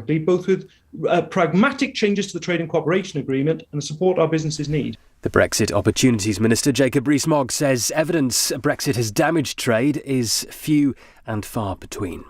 frankly, both with pragmatic changes to the Trade and Cooperation Agreement and the support our businesses need. The Brexit Opportunities Minister, Jacob Rees-Mogg, says evidence Brexit has damaged trade is few and far between.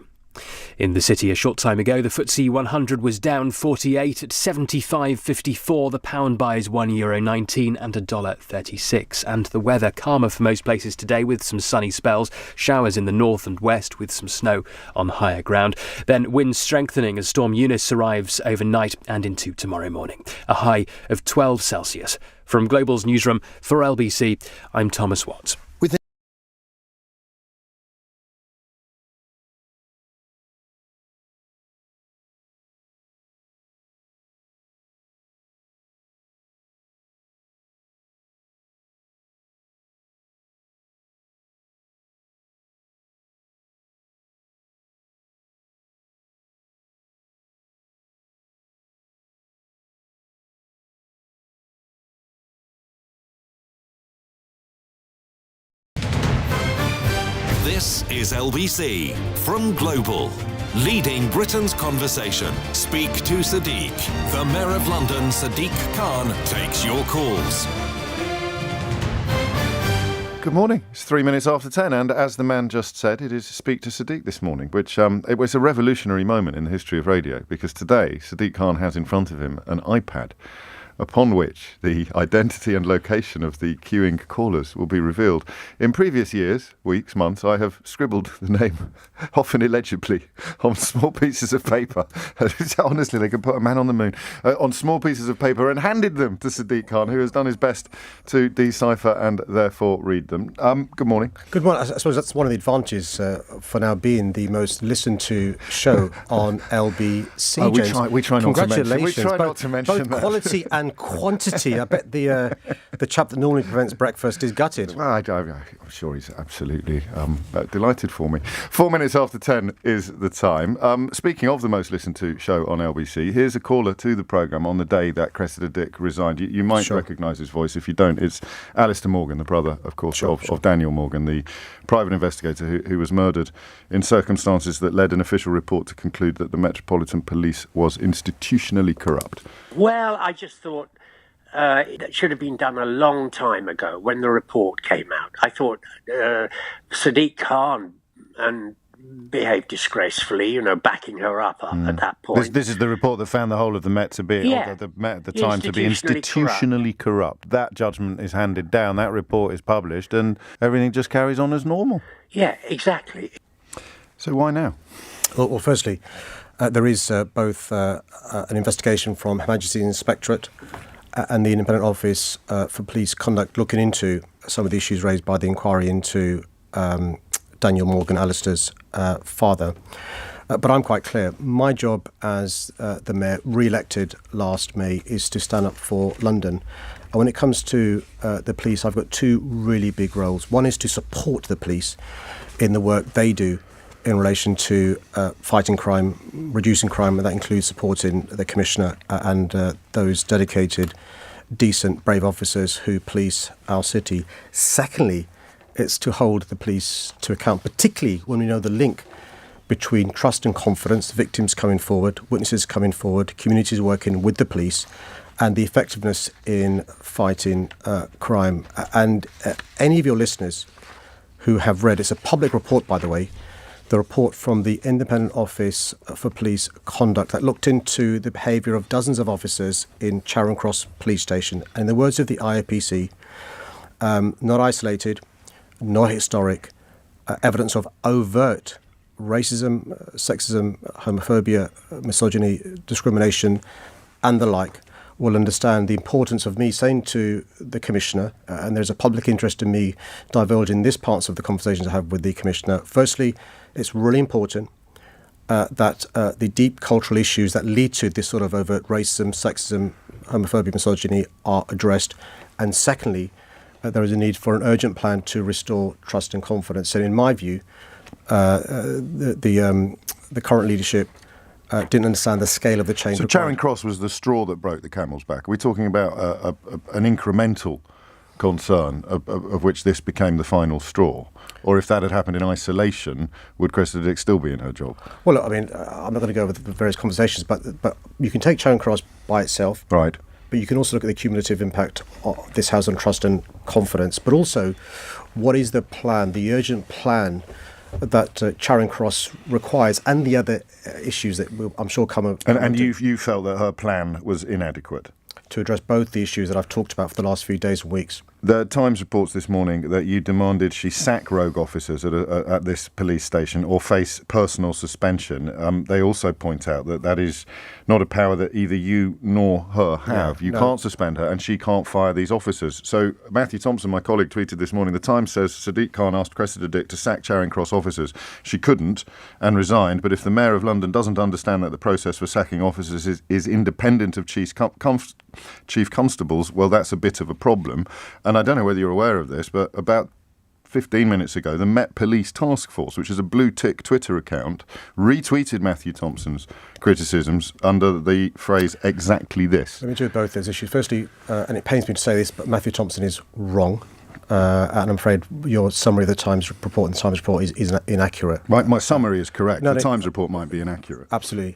In the city a short time ago, the FTSE 100 was down 48 at 75.54. The pound buys €1.19 and $1.36. And the weather calmer for most places today with some sunny spells. Showers in the north and west with some snow on higher ground. Then winds strengthening as Storm Eunice arrives overnight and into tomorrow morning. A high of 12 Celsius. From Global's newsroom for LBC, I'm Thomas Watts. This is LBC from Global, leading Britain's conversation. Speak to Sadiq. The Mayor of London, Sadiq Khan, takes your calls. Good morning. It's 3 minutes after 10, and as the man just said, it is Speak to Sadiq this morning, which it was a revolutionary moment in the history of radio, because today Sadiq Khan has in front of him an iPad upon which the identity and location of the queuing callers will be revealed. In previous years, weeks, months, I have scribbled the name, often illegibly, on small pieces of paper. Honestly, they could put a man on the moon, on small pieces of paper and handed them to Sadiq Khan, who has done his best to decipher and therefore read them. Good morning. Good morning. I suppose that's one of the advantages for now being the most listened to show on LBC. We try not to mention. Congratulations. Both that. Quality and quantity. I bet the chap that normally prevents breakfast is gutted. I'm sure he's absolutely delighted for me. 4 minutes after 10 is the time. Speaking of the most listened to show on LBC, here's a caller to the programme on the day that Cressida Dick resigned. You might recognise his voice. If you don't, it's Alistair Morgan, the brother, of course, of Daniel Morgan, the private investigator who was murdered in circumstances that led an official report to conclude that the Metropolitan Police was institutionally corrupt. Well, I just thought it should have been done a long time ago when the report came out. I thought Sadiq Khan behaved disgracefully, backing her up at that point. This is the report that found the whole of the Met to be, the Met at the time, to be institutionally corrupt. That judgment is handed down, that report is published, and everything just carries on as normal. Yeah, exactly. So why now? Well, firstly, there is both an investigation from Her Majesty's Inspectorate and the Independent Office for Police Conduct looking into some of the issues raised by the inquiry into Daniel Morgan, Alistair's father. But I'm quite clear. My job as the Mayor, re-elected last May, is to stand up for London. And when it comes to the police, I've got two really big roles. One is to support the police in the work they do in relation to fighting crime, reducing crime, and that includes supporting the Commissioner and those dedicated, decent, brave officers who police our city. Secondly, it's to hold the police to account, particularly when we know the link between trust and confidence, victims coming forward, witnesses coming forward, communities working with the police, and the effectiveness in fighting crime. And any of your listeners who have read, it's a public report, by the way, the report from the Independent Office for Police Conduct that looked into the behaviour of dozens of officers in Charing Cross Police Station. And in the words of the IAPC, not isolated, not historic, evidence of overt racism, sexism, homophobia, misogyny, discrimination, and the like, will understand the importance of me saying to the Commissioner, and there's a public interest in me divulging these parts of the conversations I have with the Commissioner. Firstly, it's really important that the deep cultural issues that lead to this sort of overt racism, sexism, homophobia, misogyny are addressed. And secondly, there is a need for an urgent plan to restore trust and confidence. And in my view, the current leadership didn't understand the scale of the change. So Charing Cross was the straw that broke the camel's back. Are we talking about an incremental concern of which this became the final straw? Or if that had happened in isolation, would Cressida Dick still be in her job? Well, I mean, I'm not going to go over the various conversations, but you can take Charing Cross by itself. Right. But you can also look at the cumulative impact of this house on trust and confidence. But also, what is the plan, the urgent plan that Charing Cross requires, and the other issues that will, I'm sure, come up. And you felt that her plan was inadequate? To address both the issues that I've talked about for the last few days and weeks. The Times reports this morning that you demanded she sack rogue officers at this police station or face personal suspension. They also point out that is not a power that either you nor her have. You can't suspend her and she can't fire these officers. So Matthew Thompson, my colleague, tweeted this morning, the Times says Sadiq Khan asked Cressida Dick to sack Charing Cross officers. She couldn't and resigned, but if the Mayor of London doesn't understand that the process for sacking officers is independent of chief constables, well, that's a bit of a problem. And I don't know whether you're aware of this, but about 15 minutes ago, the Met Police Task Force, which is a blue-tick Twitter account, retweeted Matthew Thompson's criticisms under the phrase exactly this. Let me deal with both those issues. Firstly, and it pains me to say this, but Matthew Thompson is wrong. And I'm afraid your summary of the Times report and the Times report is inaccurate. My summary is correct. The Times report might be inaccurate. Absolutely.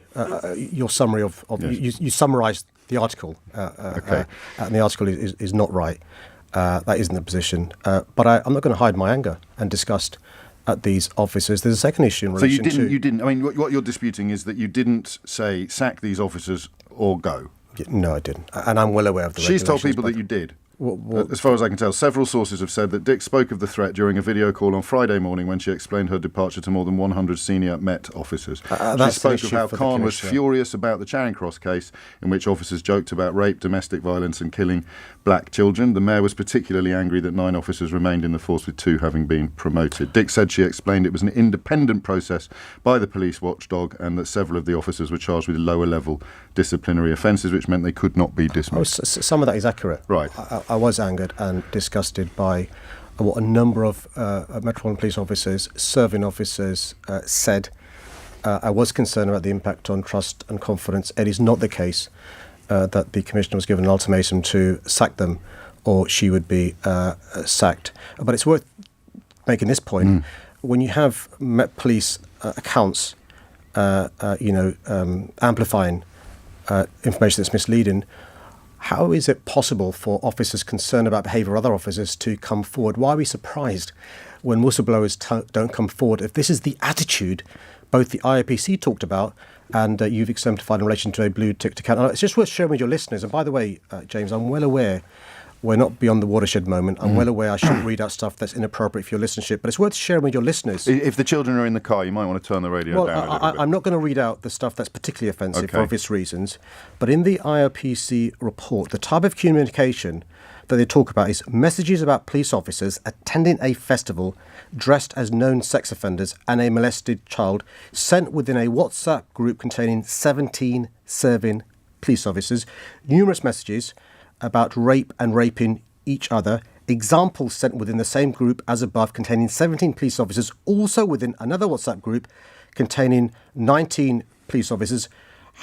Your summary of yes. you summarised the article, okay. And the article is not right. That isn't the position. But I'm not going to hide my anger and disgust at these officers. There's a second issue in relation to... So you didn't... I mean, what you're disputing is that you didn't say sack these officers or go. No, I didn't. And I'm well aware of the She's told people that you did. As far as I can tell, several sources have said that Dick spoke of the threat during a video call on Friday morning when she explained her departure to more than 100 senior Met officers. She spoke of how Khan was furious about the Charing Cross case, in which officers joked about rape, domestic violence and killing black children. The Mayor was particularly angry that 9 officers remained in the force, with 2 having been promoted. Dick said she explained it was an independent process by the police watchdog and that several of the officers were charged with lower-level disciplinary offences, which meant they could not be dismissed. Some of that is accurate. Right. I was angered and disgusted by what a number of Metropolitan Police officers, serving officers, said. I was concerned about the impact on trust and confidence. It is not the case that the Commissioner was given an ultimatum to sack them or she would be sacked. But it's worth making this point. When you have Met Police accounts, amplifying information that's misleading, how is it possible for officers concerned about behaviour of other officers to come forward? Why are we surprised when whistleblowers don't come forward? If this is the attitude both the IOPC talked about and you've exemplified in relation to a blue-ticked account. It's just worth sharing with your listeners. And by the way, James, I'm well aware we're not beyond the watershed moment. I'm well aware I shouldn't read out stuff that's inappropriate for your listenership, but it's worth sharing with your listeners. If the children are in the car, you might want to turn the radio down a little bit. I'm not going to read out the stuff that's particularly offensive for obvious reasons, but in the IOPC report, the type of communication that they talk about is messages about police officers attending a festival dressed as known sex offenders and a molested child sent within a WhatsApp group containing 17 serving police officers, numerous messages about rape and raping each other, examples sent within the same group as above containing 17 police officers, also within another WhatsApp group containing 19 police officers,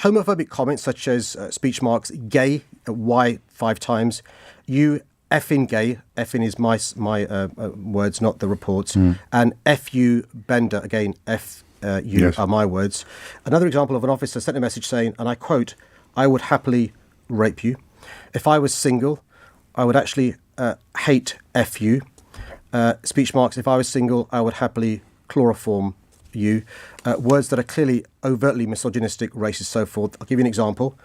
homophobic comments such as speech marks, gay, Y 5 times, you effing gay, effing is my words, not the reports, and F you Bender, again, F you are my words. Another example of an officer sent a message saying, and I quote, "I would happily rape you. If I was single, I would actually hate F you." Speech marks, "If I was single, I would happily chloroform you." Words that are clearly overtly misogynistic, racist, so forth. I'll give you an example.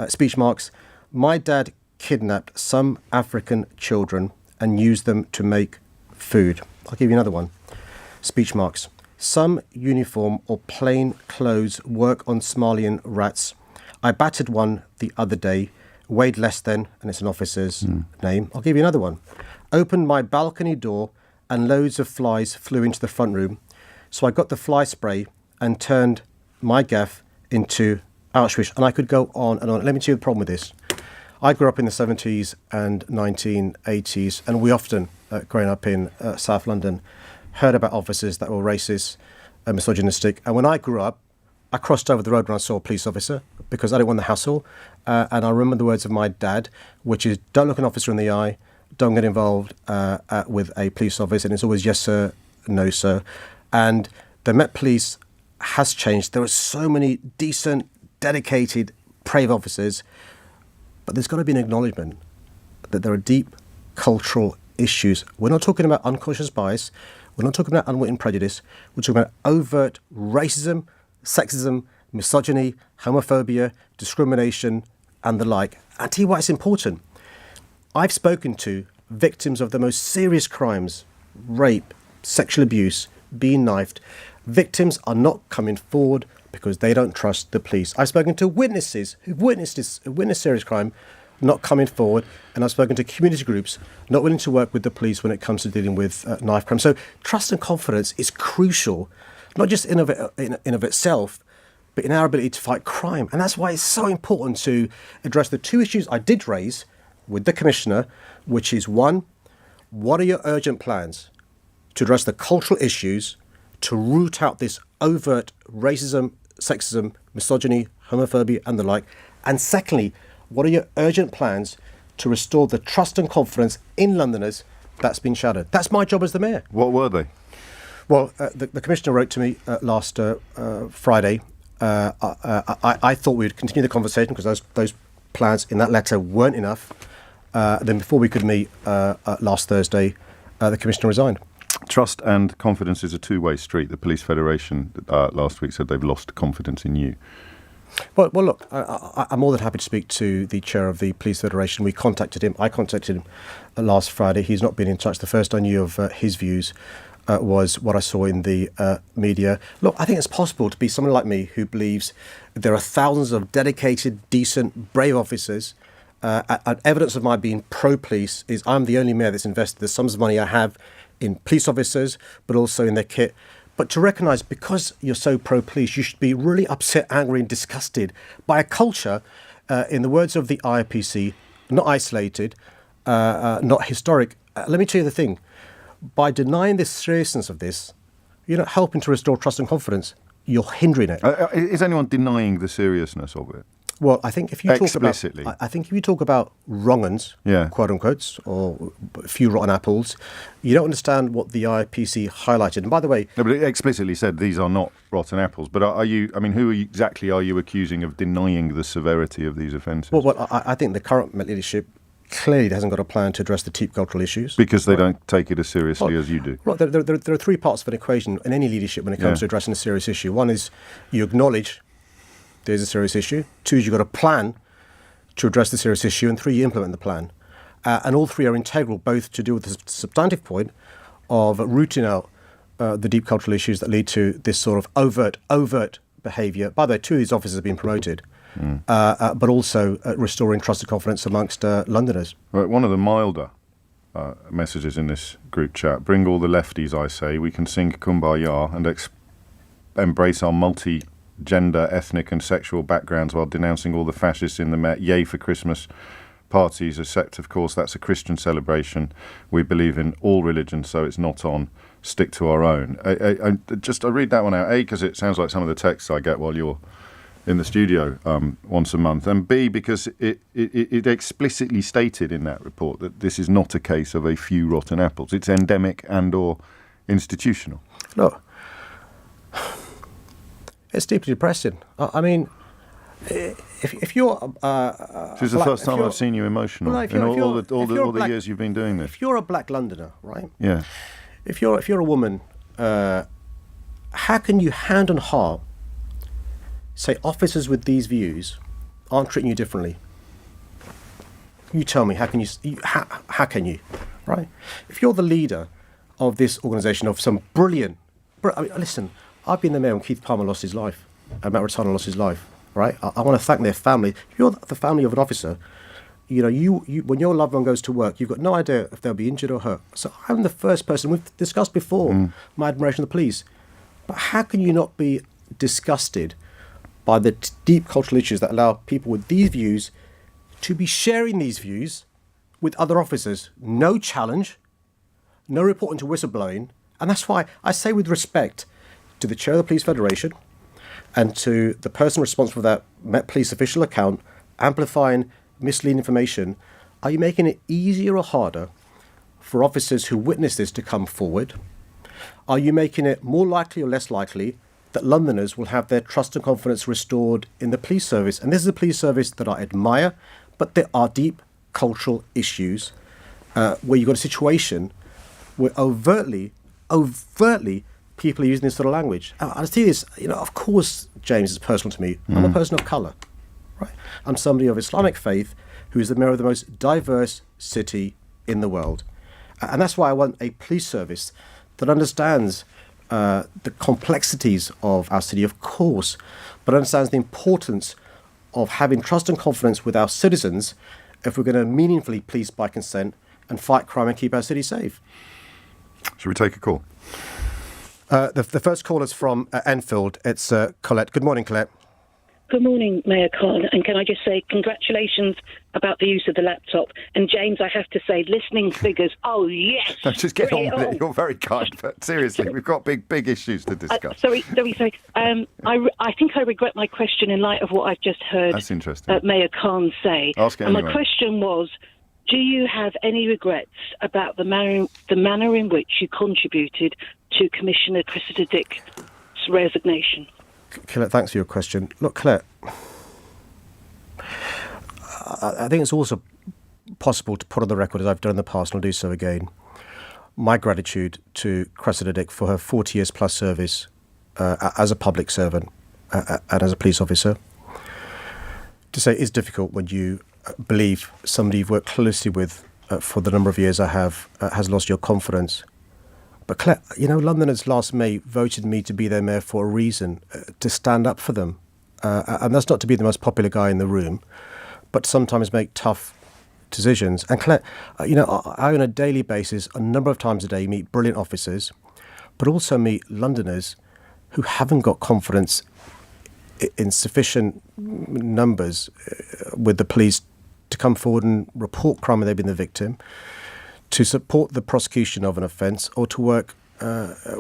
Speech marks, "My dad kidnapped some African children and used them to make food." I'll give you another one. Speech marks, "Some uniform or plain clothes work on Somalian rats. I battered one the other day, weighed less than," and it's an officer's name. I'll give you another one. "Opened my balcony door and loads of flies flew into the front room. So I got the fly spray and turned my gaff into Auschwitz." And I could go on and on. Let me tell you the problem with this. I grew up in the 70s and 1980s, and we often, growing up in South London, heard about officers that were racist and misogynistic. And when I grew up, I crossed over the road when I saw a police officer because I didn't want the hassle. And I remember the words of my dad, which is, "Don't look an officer in the eye, don't get involved with a police officer, and it's always yes sir, no sir. And the Met Police has changed. There are so many decent, dedicated, brave officers, but there's got to be an acknowledgement that there are deep cultural issues. We're not talking about unconscious bias. We're not talking about unwitting prejudice. We're talking about overt racism, sexism, misogyny, homophobia, discrimination, and the like. I'll tell you why it's important. I've spoken to victims of the most serious crimes, rape, sexual abuse, being knifed. Victims are not coming forward because they don't trust the police. I've spoken to witnesses who've witnessed serious crime, not coming forward, and I've spoken to community groups not willing to work with the police when it comes to dealing with knife crime. So trust and confidence is crucial, not just in of itself, but in our ability to fight crime. And that's why it's so important to address the two issues I did raise with the Commissioner, which is one, what are your urgent plans to address the cultural issues, to root out this overt racism, sexism, misogyny, homophobia, and the like? And secondly, what are your urgent plans to restore the trust and confidence in Londoners that's been shattered? That's my job as the Mayor. What were they? Well, the Commissioner wrote to me last Friday. I thought we would continue the conversation because those plans in that letter weren't enough. Then before we could meet last Thursday, the Commissioner resigned. Trust and confidence is a two-way street. The Police Federation last week said they've lost confidence in you. Well, look, I'm more than happy to speak to the chair of the Police Federation. I contacted him last Friday. He's not been in touch. The first I knew of his views was what I saw in the media. Look, I think it's possible to be someone like me who believes there are thousands of dedicated, decent, brave officers. Evidence of my being pro-police is I'm the only mayor that's invested the sums of money I have in police officers, but also in their kit. But to recognise, because you're so pro-police, you should be really upset, angry and disgusted by a culture, in the words of the IPC, not isolated, not historic. Let me tell you the thing. By denying the seriousness of this, you're not helping to restore trust and confidence. You're hindering it. Is anyone denying the seriousness of it? Well, I think if you explicitly, talk about wrong uns, quote unquote, or a few rotten apples, you don't understand what the IPC highlighted. And by the way, no, but it explicitly said these are not rotten apples. But are you? I mean, who exactly are you accusing of denying the severity of these offences? Well, I think the current leadership clearly hasn't got a plan to address the deep cultural issues because they don't take it as seriously as you do. Right, there are three parts of an equation in any leadership when it comes to addressing a serious issue. One is you acknowledge there's a serious issue. Two is you've got a plan to address the serious issue. And three, you implement the plan. And all three are integral, both to do with the substantive point of rooting out the deep cultural issues that lead to this sort of overt behaviour. By the way, two of these officers have been promoted, but also restoring trust and confidence amongst Londoners. Right, one of the milder messages in this group chat, bring all the lefties, I say. We can sing Kumbaya and embrace our multi-gender, ethnic and sexual backgrounds while denouncing all the fascists in the Met. Yay for Christmas parties, except, of course, that's a Christian celebration. We believe in all religions, so it's not on. Stick to our own. I read that one out, A, because it sounds like some of the texts I get while you're in the studio once a month, and B, because it explicitly stated in that report that this is not a case of a few rotten apples. It's endemic and or institutional. Look, it's deeply depressing. I mean, if you're... this is the first time I've seen you emotional in all the years you've been doing this. If you're a black Londoner, right? Yeah. If you're a woman, how can you hand on heart say officers with these views aren't treating you differently? You tell me, how can you, right? If you're the leader of this organisation, of some brilliant... listen, I've been the mayor when Keith Palmer lost his life, and Matt Rotana lost his life, right? I want to thank their family. If you're the family of an officer, you know, you when your loved one goes to work, you've got no idea if they'll be injured or hurt. So I'm the first person, we've discussed before, my admiration of the police. But how can you not be disgusted by the deep cultural issues that allow people with these views to be sharing these views with other officers? No challenge, no reporting to whistleblowing. And that's why I say, with respect to the chair of the Police Federation and to the person responsible for that Met Police official account, amplifying misleading information, are you making it easier or harder for officers who witness this to come forward? Are you making it more likely or less likely that Londoners will have their trust and confidence restored in the police service? And this is a police service that I admire, but there are deep cultural issues where you've got a situation where overtly people are using this sort of language. I see this, of course, James, is personal to me. I'm a person of colour, right? I'm somebody of Islamic faith who is the mayor of the most diverse city in the world. And that's why I want a police service that understands the complexities of our city, of course, but understands the importance of having trust and confidence with our citizens if we're going to meaningfully police by consent and fight crime and keep our city safe. Should we take a call? The first call is from Enfield. It's Colette. Good morning, Colette. Good morning, Mayor Khan. And can I just say congratulations about the use of the laptop. And James, I have to say, listening figures, oh, yes. No, just get on with it. You're very kind. But seriously, we've got big issues to discuss. Sorry. I think I regret my question in light of what I've just heard. That's interesting. Mayor Khan say. Ask it and anyway. My question was, do you have any regrets about the manner in which you contributed to Commissioner Cressida Dick's resignation? Colette, thanks for your question. Look, Colette, I think it's also possible to put on the record, as I've done in the past, and I'll do so again, my gratitude to Cressida Dick for her 40 years plus service as a public servant and as a police officer. To say it's difficult when you believe somebody you've worked closely with for the number of years I have has lost your confidence. But Claire, Londoners last May voted me to be their mayor for a reason, to stand up for them. And that's not to be the most popular guy in the room, but sometimes make tough decisions. And Claire, I on a daily basis, a number of times a day, meet brilliant officers, but also meet Londoners who haven't got confidence in sufficient numbers with the police to come forward and report crime when they've been the victim, to support the prosecution of an offence, or to work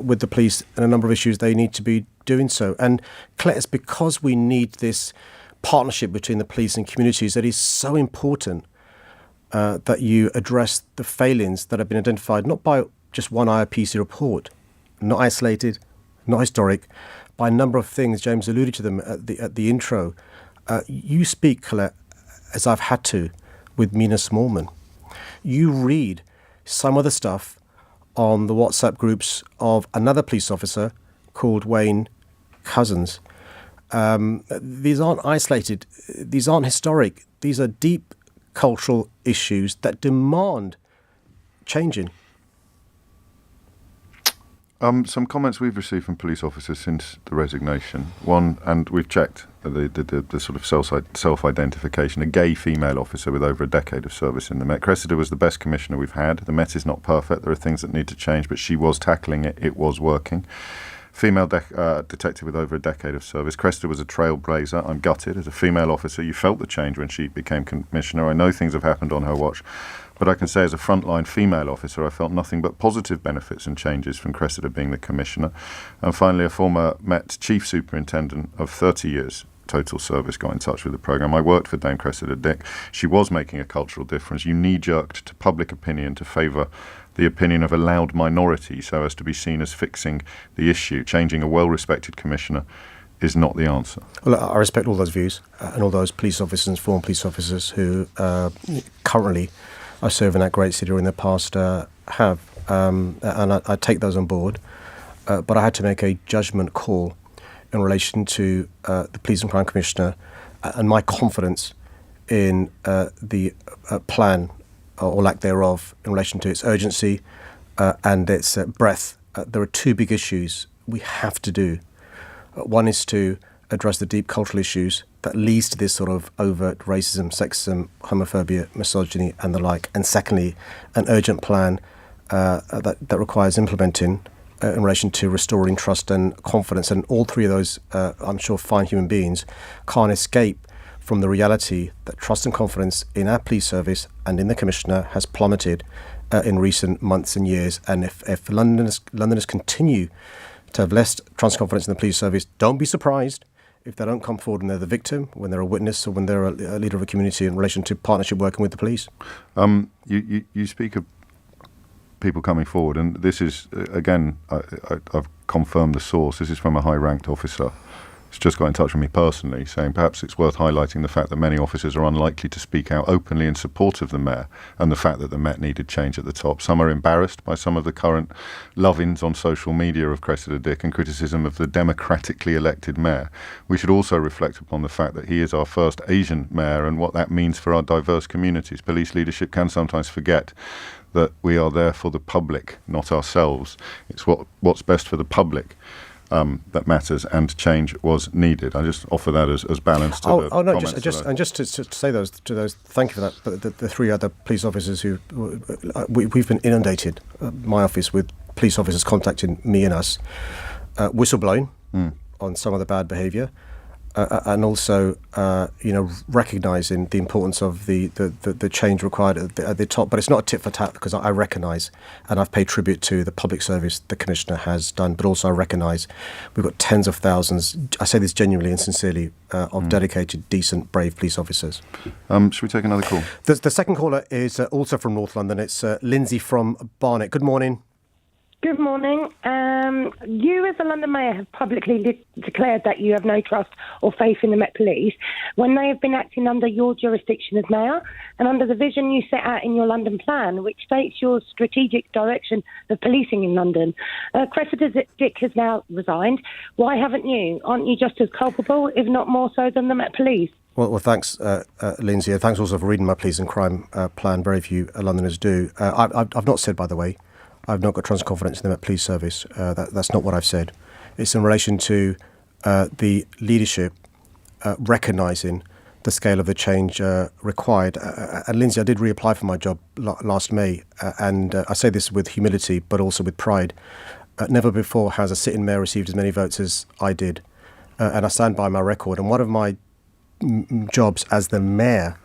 with the police in a number of issues they need to be doing so. And Claire, it's because we need this partnership between the police and communities that is so important that you address the failings that have been identified not by just one IRPC report, not isolated, not historic, by a number of things. James alluded to them at the intro. You speak, Colette, as I've had to, with Mina Smallman. You read some of the stuff on the WhatsApp groups of another police officer called Wayne Cousins. These aren't isolated. These aren't historic. These are deep cultural issues that demand changing. Some comments we've received from police officers since the resignation. One, and we've checked the sort of self-identification, a gay female officer with over a decade of service in the Met. Cressida was the best commissioner we've had. The Met is not perfect. There are things that need to change, but she was tackling it. It was working. Female detective with over a decade of service. Cressida was a trailblazer. I'm gutted. As a female officer, you felt the change when she became commissioner. I know things have happened on her watch, but I can say as a frontline female officer, I felt nothing but positive benefits and changes from Cressida being the commissioner. And finally, a former Met chief superintendent of 30 years total service got in touch with the programme. I worked for Dame Cressida Dick. She was making a cultural difference. You knee-jerked to public opinion to favour the opinion of a loud minority so as to be seen as fixing the issue. Changing a well-respected commissioner is not the answer. Well, I respect all those views and all those police officers and former police officers who currently are serving that great city or in the past have. And I take those on board. But I had to make a judgment call in relation to the Police and Crime Commissioner and my confidence in the plan or lack thereof in relation to its urgency and its breadth. There are two big issues we have to do. One is to address the deep cultural issues that leads to this sort of overt racism, sexism, homophobia, misogyny and the like. And secondly, an urgent plan that requires implementing in relation to restoring trust and confidence. And all three of those, I'm sure, fine human beings can't escape from the reality that trust and confidence in our police service and in the Commissioner has plummeted in recent months and years. And if Londoners continue to have less trust and confidence in the police service, don't be surprised if they don't come forward when they're the victim, when they're a witness, or when they're a leader of a community in relation to partnership working with the police. You speak of people coming forward, and this is, again, I've confirmed the source. This is from a high-ranked officer. It's just got in touch with me personally, saying perhaps it's worth highlighting the fact that many officers are unlikely to speak out openly in support of the Mayor, and the fact that the Met needed change at the top. Some are embarrassed by some of the current love-ins on social media of Cressida Dick and criticism of the democratically elected Mayor. We should also reflect upon the fact that he is our first Asian Mayor and what that means for our diverse communities. Police leadership can sometimes forget that we are there for the public, not ourselves. It's what's best for the public that matters, and change was needed. I just offer that as balance to the comments. Just to say those, thank you for that. But the three other police officers who we've been inundated, my office, with police officers contacting me and us, whistleblowing on some of the bad behaviour, and also recognising the importance of the change required at the top. But it's not a tit for tat, because I recognise, and I've paid tribute to the public service the Commissioner has done, but also I recognise we've got tens of thousands, I say this genuinely and sincerely, of dedicated, decent, brave police officers. Should we take another call? The second caller is also from North London. It's Lindsay from Barnet. Good morning. Good morning. You, as the London Mayor, have publicly declared that you have no trust or faith in the Met Police when they have been acting under your jurisdiction as Mayor and under the vision you set out in your London plan, which states your strategic direction of policing in London. Cressida Dick has now resigned. Why haven't you? Aren't you just as culpable, if not more so, than the Met Police? Well, thanks, Lindsay. Thanks also for reading my police and crime plan. Very few Londoners do. I've not said, by the way, I've not got trust and confidence in the Met Police Service. That's not what I've said. It's in relation to the leadership recognising the scale of the change required. And Lindsay, I did reapply for my job last May, and I say this with humility, but also with pride. Never before has a sitting mayor received as many votes as I did, and I stand by my record. And one of my jobs as the mayor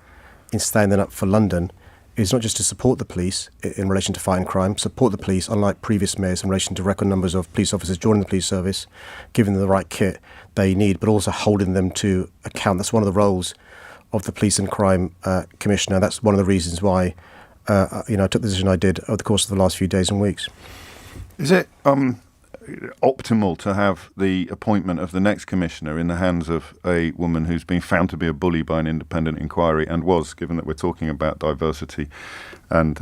in standing up for London is not just to support the police in relation to fighting crime, support the police, unlike previous mayors, in relation to record numbers of police officers joining the police service, giving them the right kit they need, but also holding them to account. That's one of the roles of the Police and Crime Commissioner. That's one of the reasons why I took the decision I did over the course of the last few days and weeks. Is it optimal to have the appointment of the next commissioner in the hands of a woman who's been found to be a bully by an independent inquiry, and was, given that we're talking about diversity and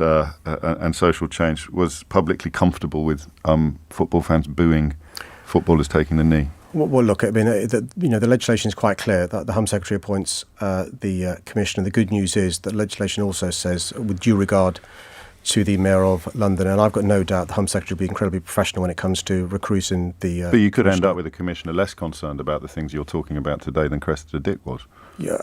social change, was publicly comfortable with football fans booing footballers taking the knee? Well, look, I mean, the legislation is quite clear that the Home Secretary appoints the commissioner. The good news is that legislation also says, with due regard to the Mayor of London, and I've got no doubt the Home Secretary will be incredibly professional when it comes to recruiting the... But you could end up with a commissioner less concerned about the things you're talking about today than Cressida Dick was. Yeah,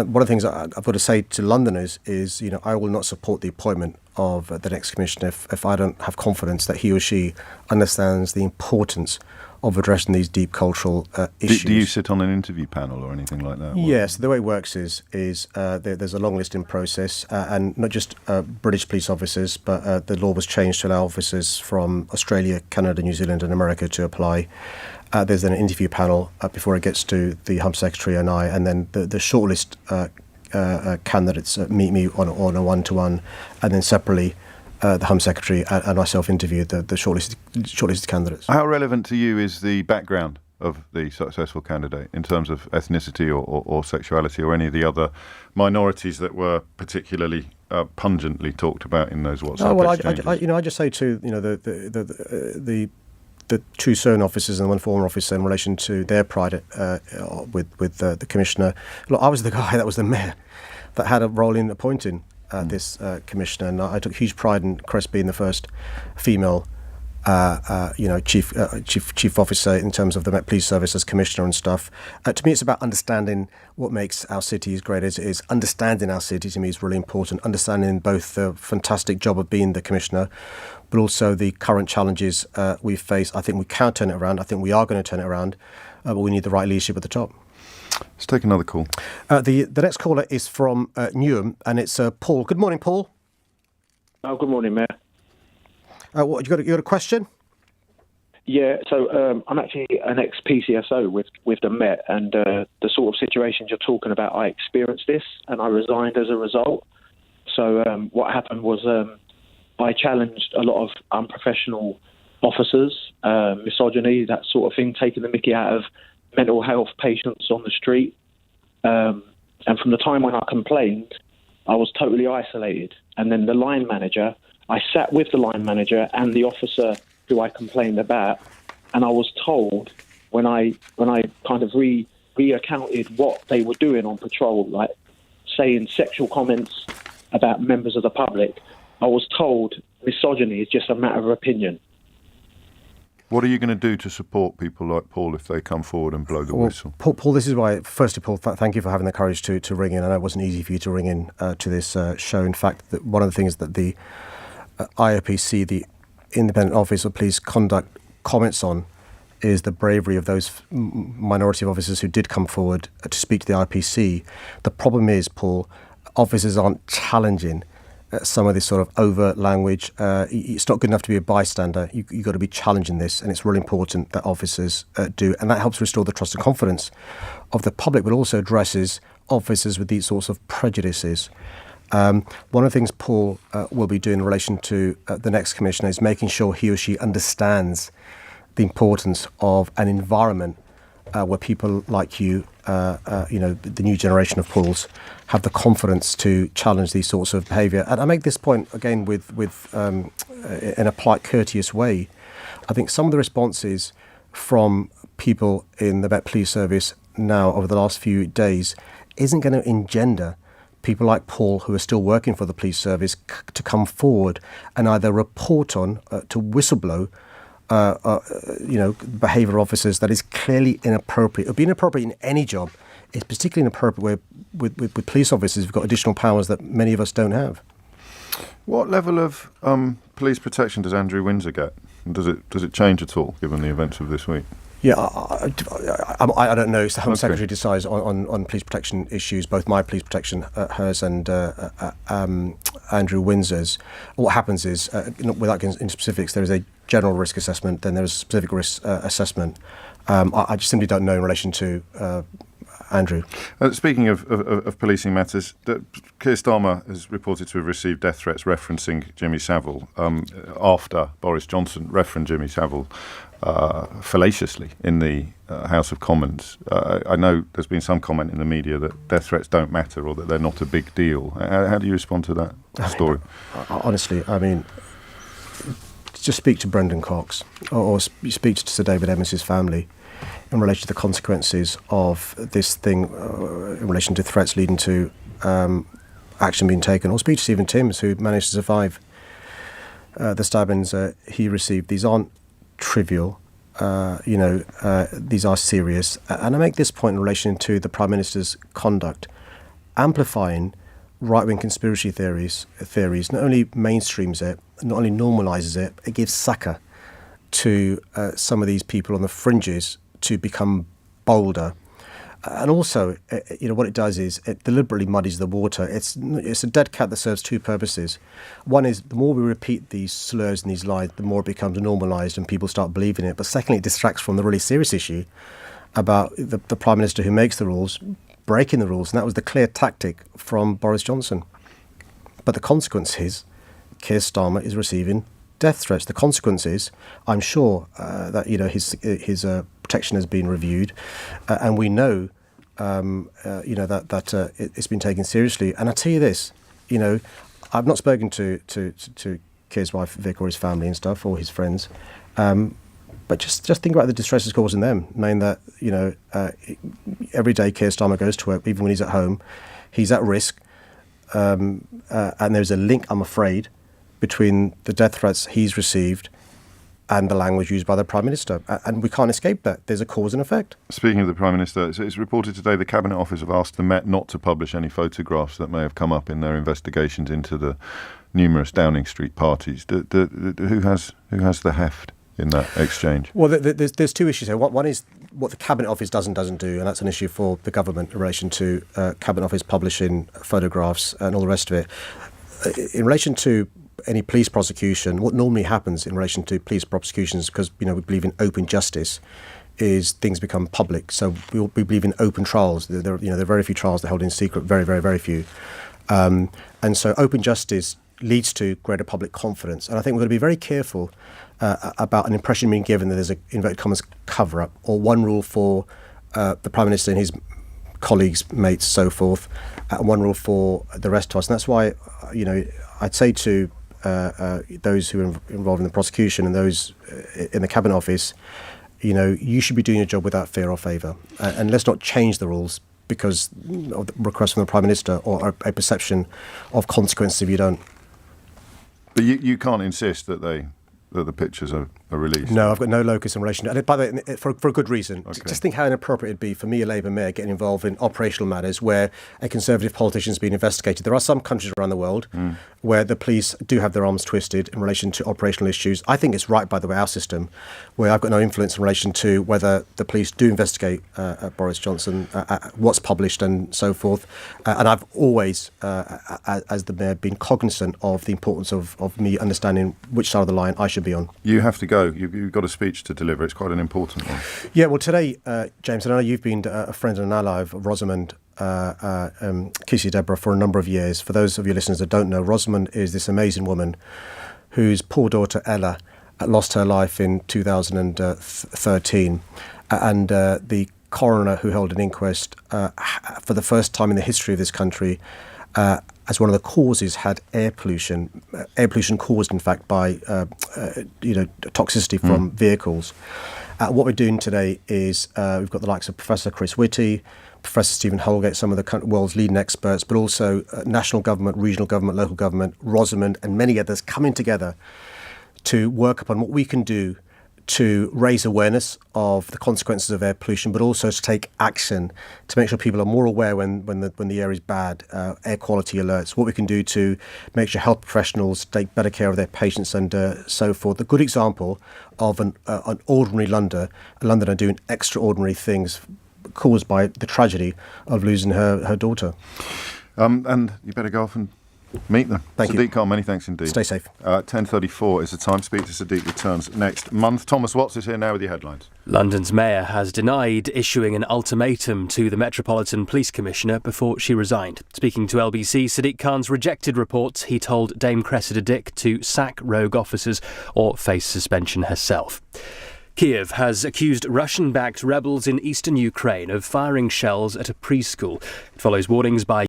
one of the things I've got to say to Londoners is, I will not support the appointment of the next commissioner if I don't have confidence that he or she understands the importance of addressing these deep cultural issues. Do you sit on an interview panel or anything like that? Yes, the way it works is there's a long listing process, and not just British police officers, but the law was changed to allow officers from Australia, Canada, New Zealand and America to apply. There's then an interview panel before it gets to the Home Secretary and I, and then the shortlist candidates meet me on a one-to-one, and then separately the Home Secretary and myself interviewed the shortlisted candidates. How relevant to you is the background of the successful candidate in terms of ethnicity or sexuality or any of the other minorities that were particularly pungently talked about in those WhatsApp exchanges? I just say to the two certain officers and one former officer in relation to their pride with the commissioner. Look, I was the guy that was the mayor that had a role in appointing this commissioner, and I took huge pride in Cress being the first female, chief officer in terms of the Met Police Service as commissioner and stuff. To me, it's about understanding what makes our cities great. Is understanding our city to me is really important. Understanding both the fantastic job of being the commissioner, but also the current challenges we face. I think we can turn it around. I think we are going to turn it around, but we need the right leadership at the top. Let's take another call. The next caller is from Newham, and it's Paul. Good morning, Paul. Oh, good morning, Mayor. What, you got a question? Yeah, so I'm actually an ex-PCSO with the Met, and the sort of situations you're talking about, I experienced this, and I resigned as a result. So what happened was I challenged a lot of unprofessional officers, misogyny, that sort of thing, taking the mickey out of mental health patients on the street. And from the time when I complained, I was totally isolated. And then the line manager, I sat with the line manager and the officer who I complained about, and I was told when I kind of recounted what they were doing on patrol, like saying sexual comments about members of the public, I was told misogyny is just a matter of opinion. What are you going to do to support people like Paul if they come forward and blow the whistle? Paul, this is why, firstly, Paul, thank you for having the courage to ring in. I know it wasn't easy for you to ring in to this show. In fact, one of the things that the IOPC, the Independent Office of Police Conduct, comments on is the bravery of those minority of officers who did come forward to speak to the IPC. The problem is, Paul, officers aren't challenging some of this sort of overt language. It's not good enough to be a bystander. You've got to be challenging this, and it's really important that officers do. And that helps restore the trust and confidence of the public, but also addresses officers with these sorts of prejudices. One of the things Paul will be doing in relation to the next commissioner is making sure he or she understands the importance of an environment where people like you, the new generation of Pauls, have the confidence to challenge these sorts of behaviour. And I make this point again with in a polite, courteous way. I think some of the responses from people in the Met Police Service now over the last few days isn't going to engender people like Paul, who are still working for the police service, to come forward and either report on, to whistleblow, behaviour of officers that is clearly inappropriate. It would be inappropriate in any job. It's particularly inappropriate where with police officers who've got additional powers that many of us don't have. What level of police protection does Andrew Windsor get? And does it change at all, given the events of this week? Yeah, I don't know. It's the Home Secretary decides on police protection issues, both my police protection, hers, and Andrew Windsor's. What happens is, without getting into specifics, there is a general risk assessment, then there is a specific risk assessment. I just simply don't know in relation to Andrew. Speaking of policing matters, Keir Starmer has reported to have received death threats referencing Jimmy Savile after Boris Johnson referenced Jimmy Savile fallaciously in the House of Commons. I know there's been some comment in the media that death threats don't matter or that they're not a big deal. How do you respond to that story? Honestly, I mean, just speak to Brendan Cox or speak to Sir David Emmons' family in relation to the consequences of this thing, in relation to threats leading to action being taken, or speak to Stephen Timms, who managed to survive the stabbings he received. These aren't trivial, these are serious. And I make this point in relation to the Prime Minister's conduct. Amplifying right-wing conspiracy theories not only mainstreams it, not only normalises it, it gives succour to some of these people on the fringes to become bolder. And also, what it does is it deliberately muddies the water. It's a dead cat that serves two purposes. One is the more we repeat these slurs and these lies, the more it becomes normalised and people start believing it. But secondly, it distracts from the really serious issue about the Prime Minister who makes the rules breaking the rules. And that was the clear tactic from Boris Johnson. But the consequence is Keir Starmer is receiving death threats. The consequence is, I'm sure that his protection has been reviewed, and we know that it's been taken seriously. And I tell you this, I've not spoken to Keir's wife Vic or his family and stuff or his friends, but just think about the distress it's causing them, knowing that every day Keir Starmer goes to work, even when he's at home, he's at risk, and there's a link, I'm afraid, between the death threats he's received and the language used by the Prime Minister. And we can't escape that. There's a cause and effect. Speaking of the Prime Minister, it's reported today the Cabinet Office have asked the Met not to publish any photographs that may have come up in their investigations into the numerous Downing Street parties. Who has the heft in that exchange? Well, there's two issues here. One is what the Cabinet Office does and doesn't do, and that's an issue for the government in relation to Cabinet Office publishing photographs and all the rest of it. In relation to any police prosecution, what normally happens in relation to police prosecutions, because we believe in open justice, is things become public. So we believe in open trials. There are very few trials that are held in secret, very, very, very few. And so open justice leads to greater public confidence. And I think we're going to be very careful about an impression being given that there's a inverted commas cover-up, or one rule for the Prime Minister and his colleagues, mates, so forth, and one rule for the rest of us. And that's why, I'd say to those who are involved in the prosecution and those in the Cabinet Office, you should be doing your job without fear or favour. And let's not change the rules because of the request from the Prime Minister or a perception of consequences if you don't. But you can't insist that the pictures are released. No, I've got no locus in relation to it. And by the way, for a good reason. Okay. Just think how inappropriate it'd be for me, a Labour mayor, getting involved in operational matters where a Conservative politician is being investigated. There are some countries around the world where the police do have their arms twisted in relation to operational issues. I think it's right, by the way, our system, where I've got no influence in relation to whether the police do investigate Boris Johnson, what's published and so forth. And I've always, as the mayor, been cognizant of the importance of me understanding which side of the line I should be on. You have to go. You've got a speech to deliver. It's quite an important one. Yeah, well, today, James, and I know you've been a friend and an ally of Rosamond Kesey Deborah for a number of years. For those of your listeners that don't know, Rosamond is this amazing woman whose poor daughter Ella lost her life in 2013. And the coroner who held an inquest for the first time in the history of this country as one of the causes had air pollution. Air pollution caused, in fact, by toxicity from vehicles. What we're doing today is we've got the likes of Professor Chris Whitty, Professor Stephen Holgate, some of the world's leading experts, but also national government, regional government, local government, Rosamond and many others coming together to work upon what we can do to raise awareness of the consequences of air pollution, but also to take action to make sure people are more aware when the air is bad, air quality alerts, what we can do to make sure health professionals take better care of their patients and so forth. A good example of an ordinary Londoner doing extraordinary things caused by the tragedy of losing her daughter. And you better go off and meet them. Thank you. Sadiq Khan, many thanks indeed. Stay safe. 10:34 is the time. Speak to Sadiq returns next month. Thomas Watts is here now with your headlines. London's mayor has denied issuing an ultimatum to the Metropolitan Police Commissioner before she resigned. Speaking to LBC, Sadiq Khan's rejected reports. He told Dame Sadiq to sack rogue officers or face suspension herself. Kiev has accused Russian-backed rebels in eastern Ukraine of firing shells at a preschool. It follows warnings by